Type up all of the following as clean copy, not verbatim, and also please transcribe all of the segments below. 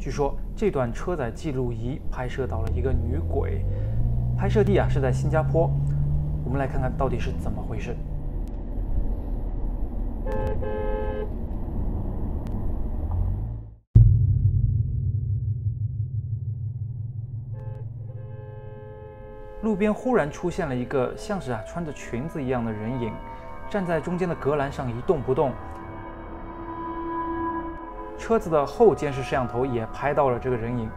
据说这段车载记录仪拍摄到了一个女鬼，拍摄地是在新加坡。我们来看看到底是怎么回事。路边忽然出现了一个像是穿着裙子一样的人影，站在中间的隔栏上一动不动。车子的后监视摄像头也拍到了这个人影。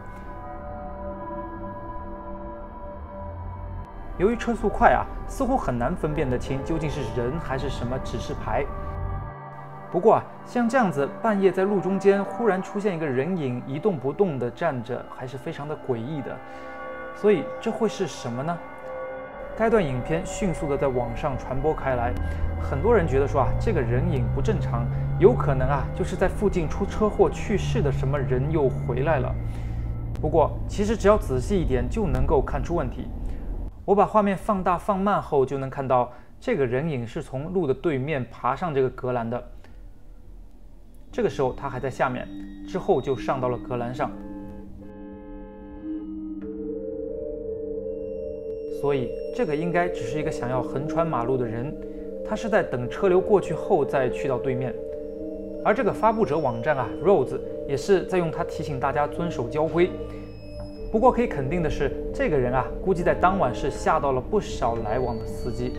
由于车速快似乎很难分辨得清究竟是人还是什么指示牌。不过像这样子半夜在路中间忽然出现一个人影一动不动地站着，还是非常的诡异的。所以这会是什么呢？该段影片迅速地在网上传播开来，很多人觉得说这个人影不正常，有可能就是在附近出车祸去世的什么人又回来了。不过其实只要仔细一点就能够看出问题。我把画面放大放慢后，就能看到这个人影是从路的对面爬上这个隔栏的。这个时候他还在下面，之后就上到了隔栏上。所以这个应该只是一个想要横穿马路的人，他是在等车流过去后再去到对面。而这个发布者网站Rose 也是在用它提醒大家遵守交规。不过可以肯定的是，这个人估计在当晚是吓到了不少来往的司机。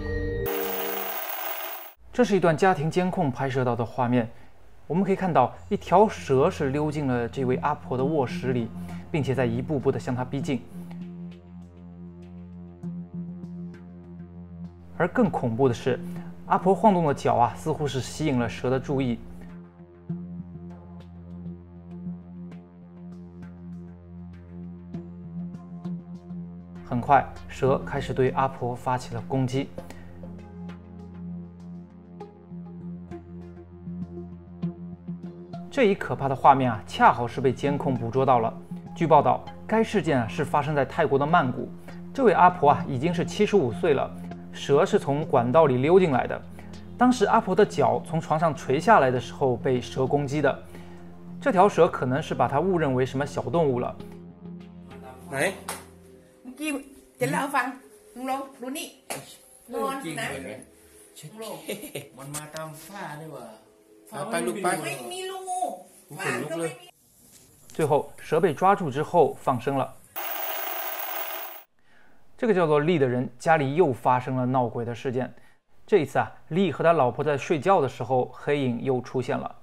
这是一段家庭监控拍摄到的画面，我们可以看到一条蛇是溜进了这位阿婆的卧室里，并且在一步步的向她逼近。而更恐怖的是，阿婆晃动的脚似乎是吸引了蛇的注意。很快，蛇开始对阿婆发起了攻击。这一可怕的画面恰好是被监控捕捉到了。据报道，该事件是发生在泰国的曼谷。这位阿婆已经是75岁了。蛇是从管道里溜进来的，当时阿婆的脚从床上垂下来的时候被蛇攻击的。这条蛇可能是把它误认为什么小动物了。ไหนเมื่อกี้จะเล่าให้ฟังลุงลงดูนี่นอนนะมันมาตามฝ้าเลยว่ะไปลูกไปไม่มีรูฝ้าก็ไม่มี。最后蛇被抓住之后放生了。这个叫做利的人家里又发生了闹鬼的事件。这一次利和他老婆在睡觉的时候，黑影又出现了。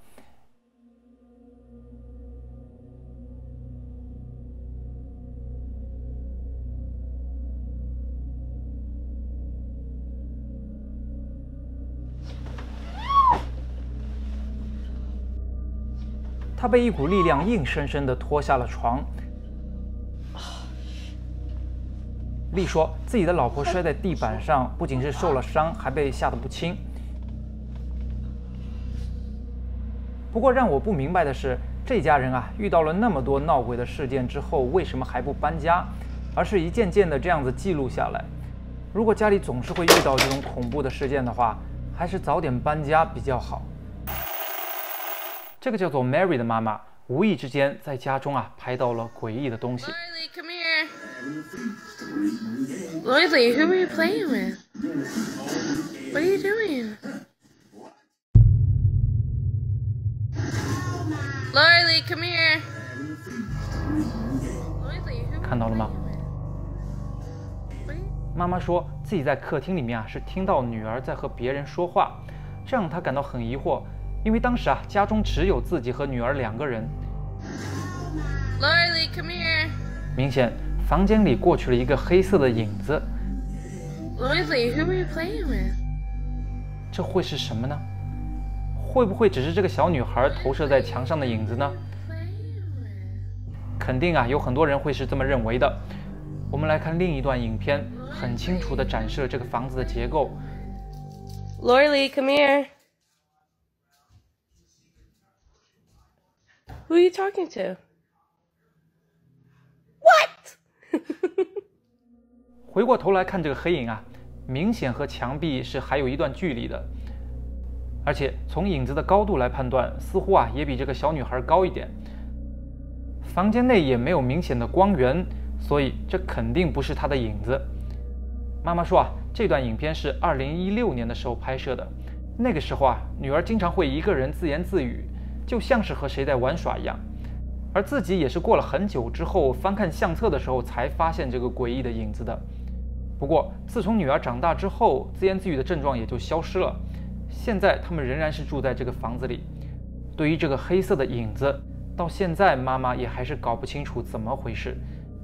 他被一股力量硬生生地拖下了床。利说自己的老婆摔在地板上，不仅是受了伤，还被吓得不轻。不过让我不明白的是，这家人遇到了那么多闹鬼的事件之后，为什么还不搬家，而是一件件的这样子记录下来？如果家里总是会遇到这种恐怖的事件的话，还是早点搬家比较好。这个叫做 Mary 的妈妈，无意之间在家中拍到了诡异的东西。Loisy, who are you playing with? What are you doing? Loisy, come here. Loisy, who 看到了吗？妈妈说自己在客厅里面是听到女儿在和别人说话，这让她感到很疑惑，因为当时家中只有自己和女儿2个人。Loisy, come here. 明显房间里过去了一个黑色的影子。Loisy, who are you playing with? 这会是什么呢？会不会只是这个小女孩投射在墙上的影子呢？肯定有很多人会是这么认为的。我们来看另一段影片，很清楚地展示了这个房子的结构。Loisy, come here. Who are you talking to? What? 回过头来看这个黑影明显和墙壁是还有一段距离的，而且从影子的高度来判断，似乎也比这个小女孩高一点。房间内也没有明显的光源，所以这肯定不是他的影子。妈妈说这段影片是2016年的时候拍摄的，那个时候女儿经常会一个人自言自语，就像是和谁在玩耍一样。而自己也是过了很久之后翻看相册的时候才发现这个诡异的影子的。不过自从女儿长大之后，自言自语的症状也就消失了。现在他们仍然是住在这个房子里。对于这个黑色的影子，到现在妈妈也还是搞不清楚怎么回事。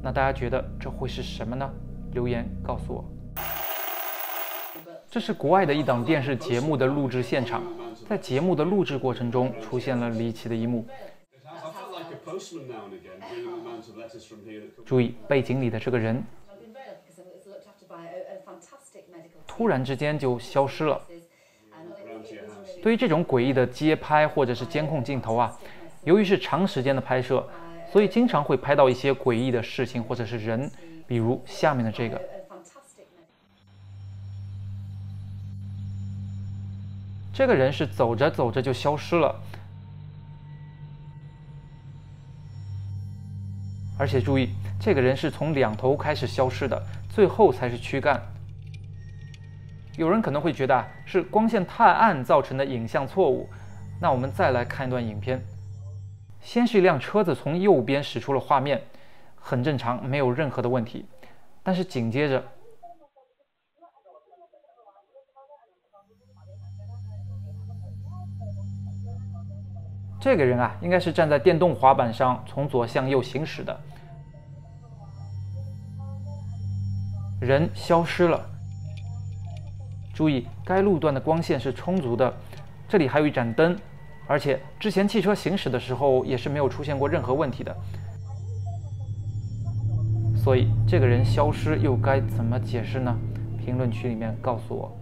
那大家觉得这会是什么呢？留言告诉我。这是国外的一档电视节目的录制现场，在节目的录制过程中出现了离奇的一幕。注意背景里的这个人，突然之间就消失了。对于这种诡异的街拍或者是监控镜头由于是长时间的拍摄，所以经常会拍到一些诡异的事情或者是人，比如下面的这个。这个人是走着走着就消失了，而且注意，这个人是从两头开始消失的，最后才是躯干。有人可能会觉得是光线太暗造成的影像错误，那我们再来看一段影片。先是一辆车子从右边驶出了画面，很正常，没有任何的问题。但是紧接着，这个人应该是站在电动滑板上从左向右行驶的，人消失了。注意，该路段的光线是充足的，这里还有一盏灯，而且之前汽车行驶的时候也是没有出现过任何问题的。所以这个人消失又该怎么解释呢？评论区里面告诉我。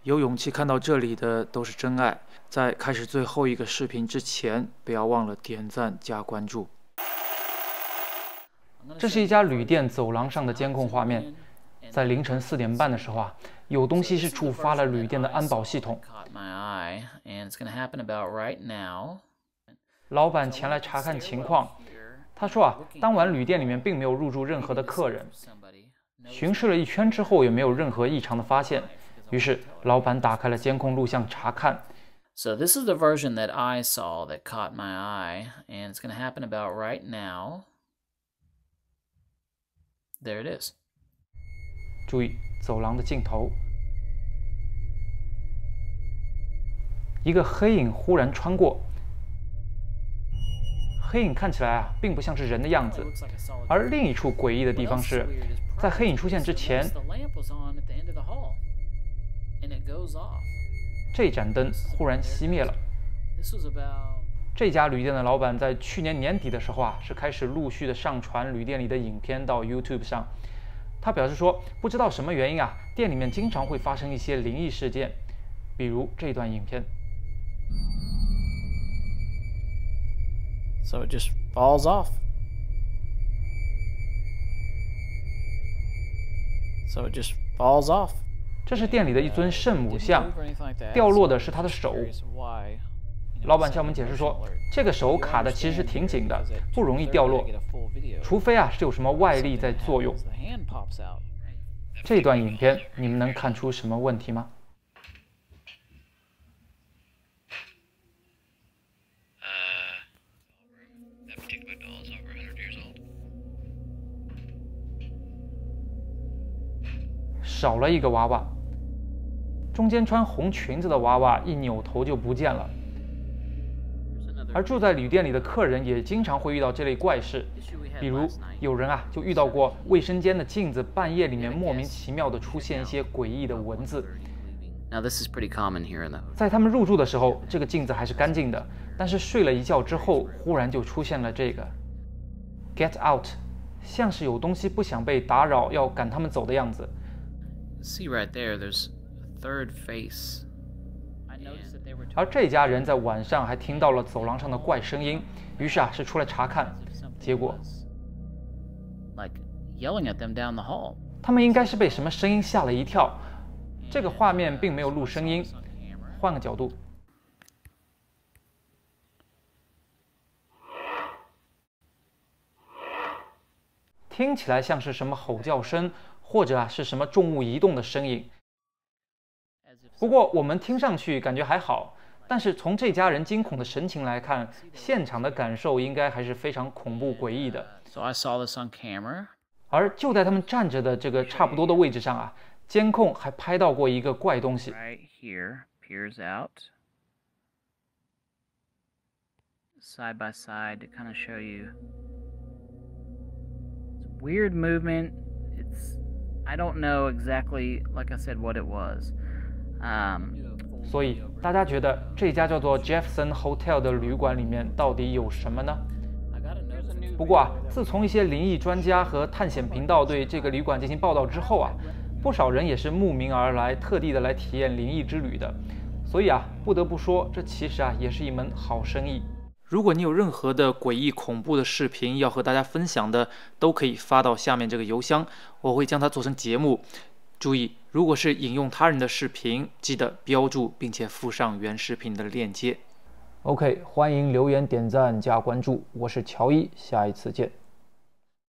有勇气看到这里的都是真爱。在开始最后一个视频之前，不要忘了点赞加关注。这是一家旅店走廊上的监控画面。在凌晨4点半的时候有东西是触发了旅店的安保系统。老板前来查看情况，他说当晚旅店里面并没有入住任何的客人。巡视了一圈之后也没有任何异常的发现，于是老板打开了监控录像查看。So this is the version that I saw that caught my eye, and it's going to happen about right now. There it is. 注意走廊的尽头，一个黑影忽然穿过。黑影看起来并不像是人的样子，而另一处诡异的地方是，在黑影出现之前，这盏灯忽然熄灭了。这家旅店的老板在去年年底的时候是开始陆续的上传旅店里的影片到 YouTube 上。他表示说，不知道什么原因店里面经常会发生一些灵异事件，比如这段影片。So it just falls off. So it just falls off. 这是店里的一尊圣母像，掉落的是他的手。老板向我们解释说，这个手卡的其实是挺紧的，不容易掉落，除非是有什么外力在作用。这段影片你们能看出什么问题吗？少了一个娃娃，中间穿红裙子的娃娃一扭头就不见了。而住在旅店里的客人也经常会遇到这类怪事，比如有人就遇到过卫生间的镜子半夜里面莫名其妙的出现一些诡异的文字。在他们入住的时候，这个镜子还是干净的，但是睡了一觉之后，忽然就出现了这个 "Get out"， 像是有东西不想被打扰，要赶他们走的样子。See right there, there's a third face. 而这家人在晚上还听到了走廊上的怪声音，于是是出来查看，结果 like yelling at them down the hall. 他们应该是被什么声音吓了一跳。这个画面并没有录声音，换个角度。听起来像是什么吼叫声，或者是什么重物移动的声音。不过我们听上去感觉还好，但是从这家人惊恐的神情来看，现场的感受应该还是非常恐怖诡异的。So I saw this on camera. 而就在他们站着的这个差不多的位置上啊，监控还拍到过一个怪东西。Right here, peers out. Side by side to kind of show you. It's a weird movement. I don't know exactly, like I said, what it was. 所以大家觉得这家叫做 Jefferson Hotel 的旅馆里面到底有什么呢？不过自从一些灵异专家和探险频道对这个旅馆进行报道之后不少人也是慕名而来，特地的来体验灵异之旅的。所以不得不说，这其实也是一门好生意。如果你有任何的诡异恐怖的视频要和大家分享的，都可以发到下面这个邮箱，我会将它做成节目。注意，如果是引用他人的视频，记得标注并且附上原视频的链接。OK， 欢迎留言、点赞、加关注，我是乔伊，下一次见。